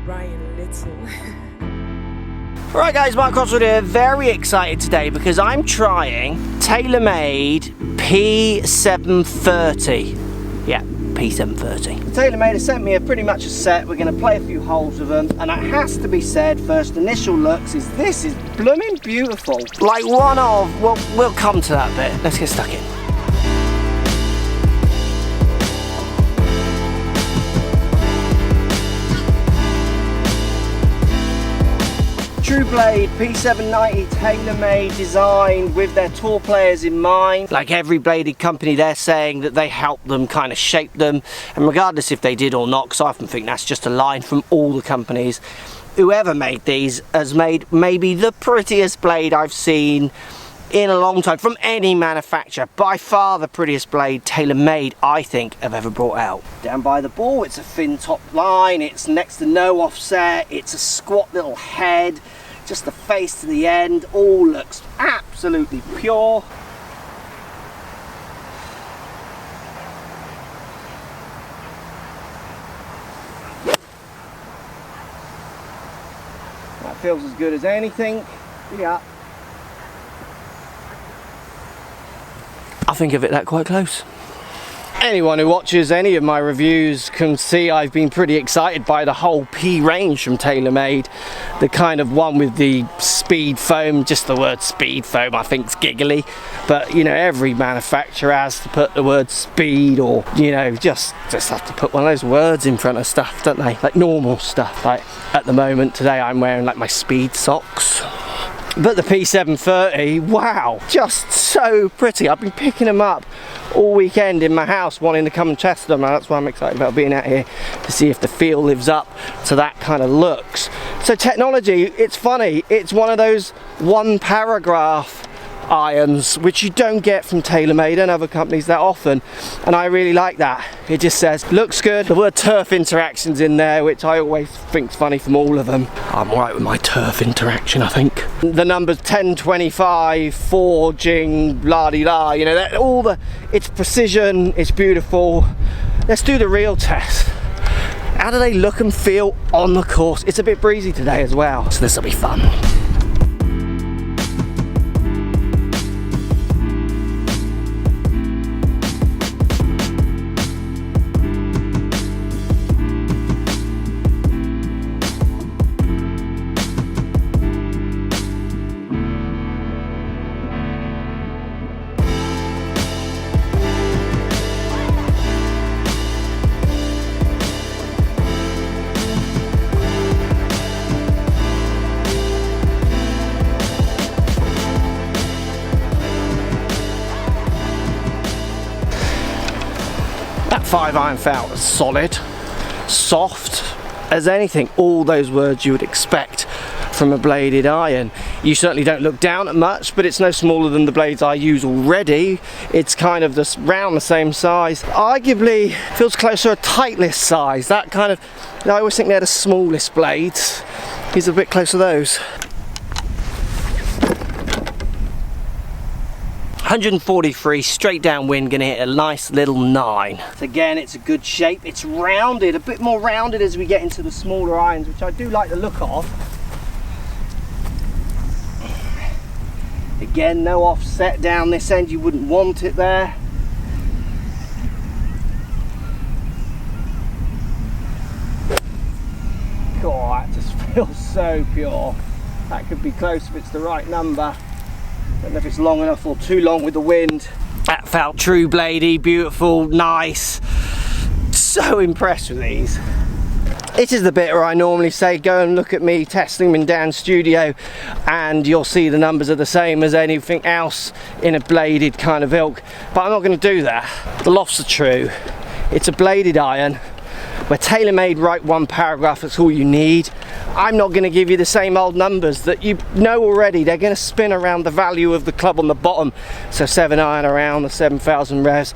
Ryan Little. Alright guys, Mark Crossfield here, very excited today because I'm trying Taylormade P730. Yeah, P730. Taylormade has sent me pretty much a set. We're going to play a few holes with them, and it has to be said, first initial looks, is this is blooming beautiful. Like one of, well, we'll come to that bit. Let's get stuck in. True Blade P730 Taylormade design with their tour players in mind. Like every bladed company, they're saying that they help them kind of shape them, and regardless if they did or not, because I often think that's just a line from all the companies, whoever made these has made maybe the prettiest blade I've seen in a long time from any manufacturer. By far the prettiest blade Taylormade I think have ever brought out. Down by the ball, it's a thin top line, it's next to no offset, it's a squat little head, just the face to the end, all looks absolutely pure. That feels as good as anything. Yeah. I think of it that quite close. Anyone who watches any of my reviews can see I've been pretty excited by the whole P range from Taylormade. The kind of one with the speed foam, just the word speed foam I think's giggly, but you know, every manufacturer has to put the word speed, or you know, just have to put one of those words in front of stuff, don't they? Like normal stuff. Like at the moment today I'm wearing like my speed socks. But the P730, wow, just so pretty. I've been picking them up all weekend in my house, wanting to come and test them, and that's why I'm excited about being out here to see if the feel lives up to that kind of looks. So technology, it's funny, it's one of those one paragraph irons which you don't get from Taylormade and other companies that often, and I really like that. It just says looks good. The word turf interactions in there, which I always think's funny from all of them. I'm alright with my turf interaction, I think. The numbers 1025 forging la-di-la, you know, that all the, it's precision, it's beautiful. Let's do the real test. How do they look and feel on the course? It's a bit breezy today as well, so this will be fun. That 5-iron felt solid, soft as anything, all those words you would expect from a bladed iron. You certainly don't look down at much, but it's no smaller than the blades I use already. It's kind of around the same size. Arguably feels closer to a Titleist size. That kind of, I always think they're the smallest blades. These are a bit closer to those. 143 straight downwind, gonna hit a nice little 9. Again, it's a good shape. It's rounded, a bit more rounded as we get into the smaller irons, which I do like the look of. Again, no offset down this end, you wouldn't want it there. God, that just feels so pure. That could be close if it's the right number. Don't know if it's long enough or too long with the wind. That felt true bladey, beautiful, nice. So impressed with these. This is the bit where I normally say go and look at me testing them in Dan's studio, and you'll see the numbers are the same as anything else in a bladed kind of ilk. But I'm not going to do that. The lofts are true. It's a bladed iron. Where Taylormade write one paragraph, that's all you need. I'm not going to give you the same old numbers that you know already. They're going to spin around the value of the club on the bottom. So 7-iron around the 7,000 revs.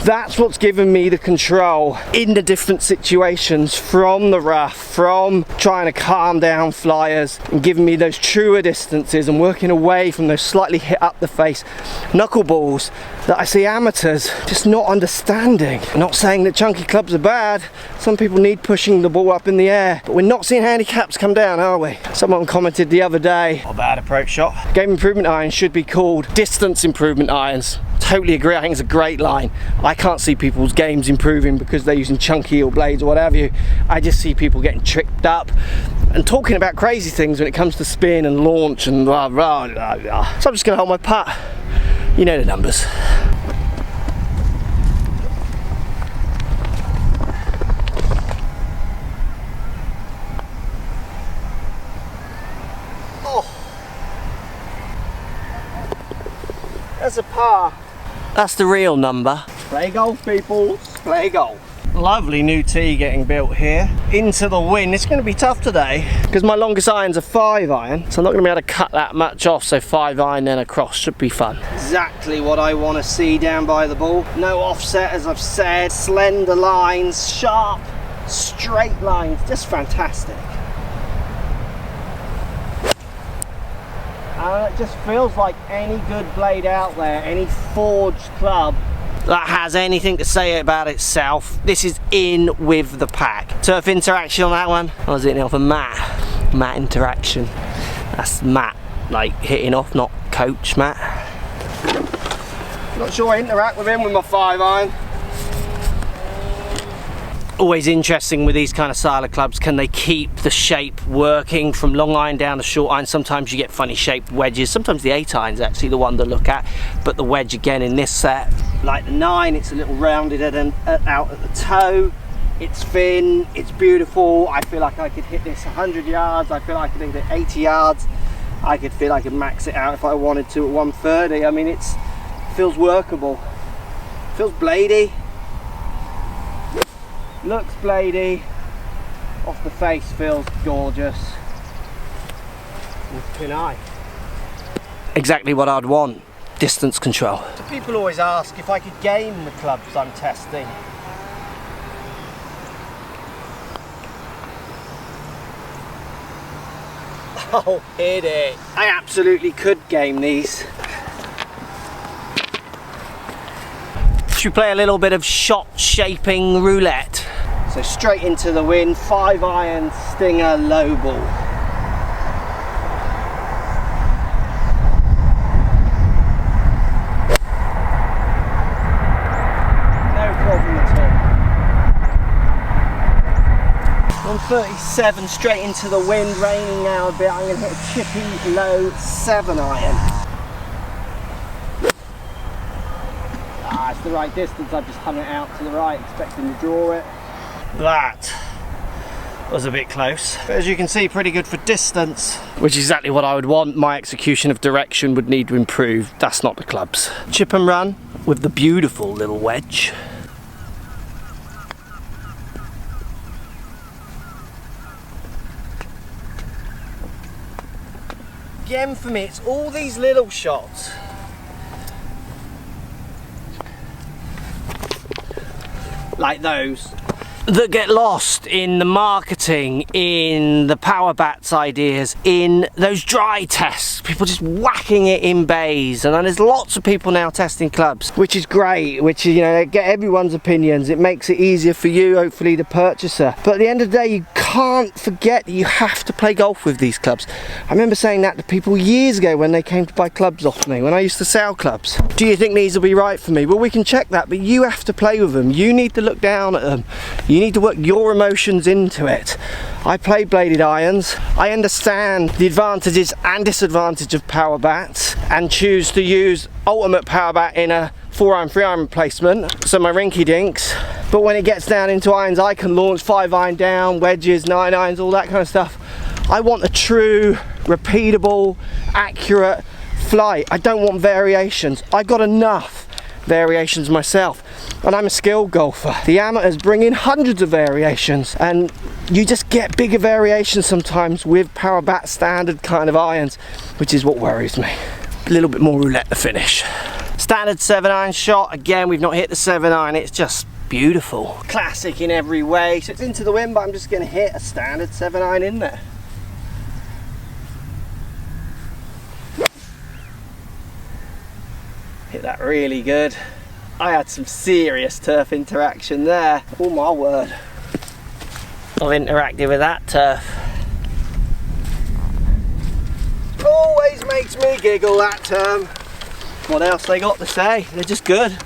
That's what's given me the control in the different situations, from the rough, from trying to calm down flyers and giving me those truer distances and working away from those slightly hit up the face knuckleballs that I see amateurs just not understanding. I'm not saying that chunky clubs are bad. Some people need pushing the ball up in the air, but we're not seeing handicaps come down, are we? Someone commented the other day, not a bad approach shot. Game improvement irons should be called distance improvement irons. Totally agree, I think it's a great line. I can't see people's games improving because they're using chunky or blades or whatever you. I just see people getting tripped up and talking about crazy things when it comes to spin and launch and blah blah blah blah. So I'm just gonna hold my putt. You know the numbers. Oh, that's a par. That's the real number. Play golf, people. Play golf. Lovely new tee getting built here. Into the wind. It's going to be tough today because my longest iron's a 5-iron, so I'm not going to be able to cut that much off. So 5-iron then across should be fun. Exactly what I want to see down by the ball. No offset, as I've said. Slender lines, sharp, straight lines. Just fantastic. It just feels like any good blade out there, any forged club that has anything to say about itself, this is in with the pack. Turf interaction on that one. I was hitting off a Matt interaction. That's Matt, like hitting off, not coach Matt. Not sure I interact with him with my 5-iron. Always interesting with these kind of style of clubs, can they keep the shape working from long iron down to short iron? Sometimes you get funny shaped wedges, sometimes the 8-iron's actually the one to look at, but the wedge again in this set, like the 9, it's a little rounded out at the toe, it's thin, it's beautiful. I feel like I could hit this 100 yards, I feel like I could hit it 80 yards, I could feel I could max it out if I wanted to at 130. I mean, it feels workable, feels bladey. Looks bladey, off the face feels gorgeous. Thin eye. Exactly what I'd want, distance control. So people always ask if I could game the clubs I'm testing. Oh, hit it. I absolutely could game these. Should we play a little bit of shot shaping roulette? So straight into the wind, 5-iron stinger low ball. No problem at all. 137 straight into the wind, raining now a bit. I'm going to hit a chippy low 7-iron. It's the right distance, I've just hung it out to the right, expecting to draw it. That was a bit close. But as you can see, pretty good for distance, which is exactly what I would want. My execution of direction would need to improve. That's not the clubs. Chip and run with the beautiful little wedge. Again, for me, it's all these little shots. Like those that get lost in the marketing, in the power bats ideas, in those dry tests, people just whacking it in bays. And then there's lots of people now testing clubs, which is great, which is, you know, they get everyone's opinions. It makes it easier for you, hopefully the purchaser. But at the end of the day, you can't forget that you have to play golf with these clubs. I remember saying that to people years ago when they came to buy clubs off me, when I used to sell clubs. Do you think these will be right for me? Well, we can check that, but you have to play with them. You need to look down at them. You need to work your emotions into it. I play bladed irons. I understand the advantages and disadvantages of power bats and choose to use ultimate power bat in a 4-iron, 3-iron replacement, so my rinky dinks. But when it gets down into irons, I can launch 5-iron down, wedges, 9-irons, all that kind of stuff. I want a true, repeatable, accurate flight. I don't want variations. I got enough variations myself, and I'm a skilled golfer. The amateurs bring in hundreds of variations, and you just get bigger variations sometimes with power bat standard kind of irons, which is what worries me. A little bit more roulette to finish. Standard 7-iron shot. Again, we've not hit the 7-iron. It's just beautiful. Classic in every way. So it's into the wind, but I'm just going to hit a standard 7-iron in there. Hit that really good. I had some serious turf interaction there. Oh my word. I've interacted with that turf. Always makes me giggle, that term. What else they got to say? They're just good.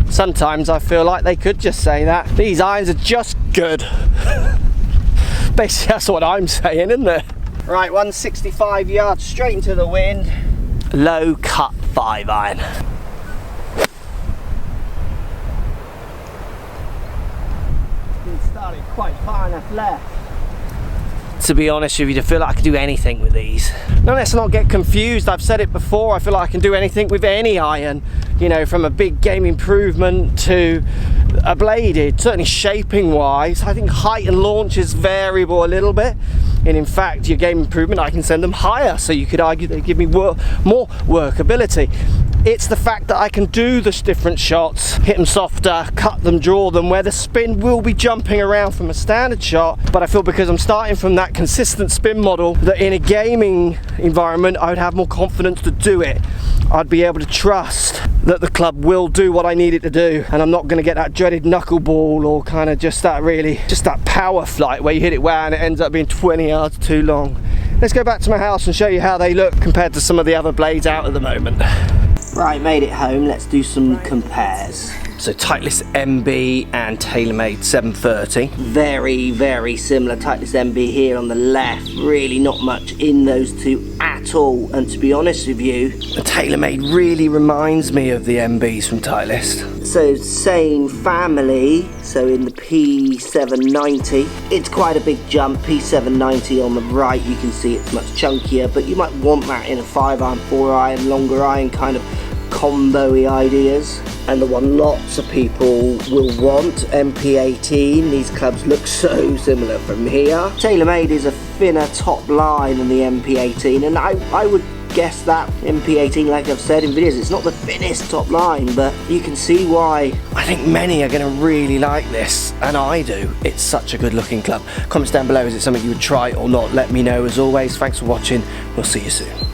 Sometimes I feel like they could just say that. These irons are just good. Basically that's what I'm saying, isn't it? Right, 165 yards straight into the wind. Low cut 5-iron. Been started quite far enough left. To be honest with you, to feel like I can do anything with these. Now let's not get confused, I've said it before, I feel like I can do anything with any iron, you know, from a big game improvement to a bladed. Certainly shaping wise, I think height and launch is variable a little bit, and in fact your game improvement I can send them higher, so you could argue they give me more workability. It's the fact that I can do the different shots, hit them softer, cut them, draw them, where the spin will be jumping around from a standard shot, but I feel because I'm starting from that consistent spin model, that in a gaming environment I would have more confidence to do it. I'd be able to trust that the club will do what I need it to do, and I'm not going to get that dreaded knuckleball or kind of just that power flight where you hit it wow and it ends up being 20 yards too long. Let's go back to my house and show you how they look compared to some of the other blades out at the moment. Right, made it home. Let's do some compares. So Titleist MB and Taylormade 730. Very, very similar. Titleist MB here on the left. Really not much in those two at all. And to be honest with you, the Taylormade really reminds me of the MBs from Titleist. So same family. So in the P790, it's quite a big jump. P790 on the right, you can see it's much chunkier, but you might want that in a 5-iron, 4-iron, longer iron kind of combo-y ideas. And the one lots of people will want, MP18. These clubs look so similar from here. Taylormade is a thinner top line than the MP18, and I would guess that MP18, like I've said in videos, it's not the thinnest top line, but you can see why. I think many are going to really like this, and I do. It's such a good looking club. Comments down below, is it something you would try or not? Let me know. As always, thanks for watching. We'll see you soon.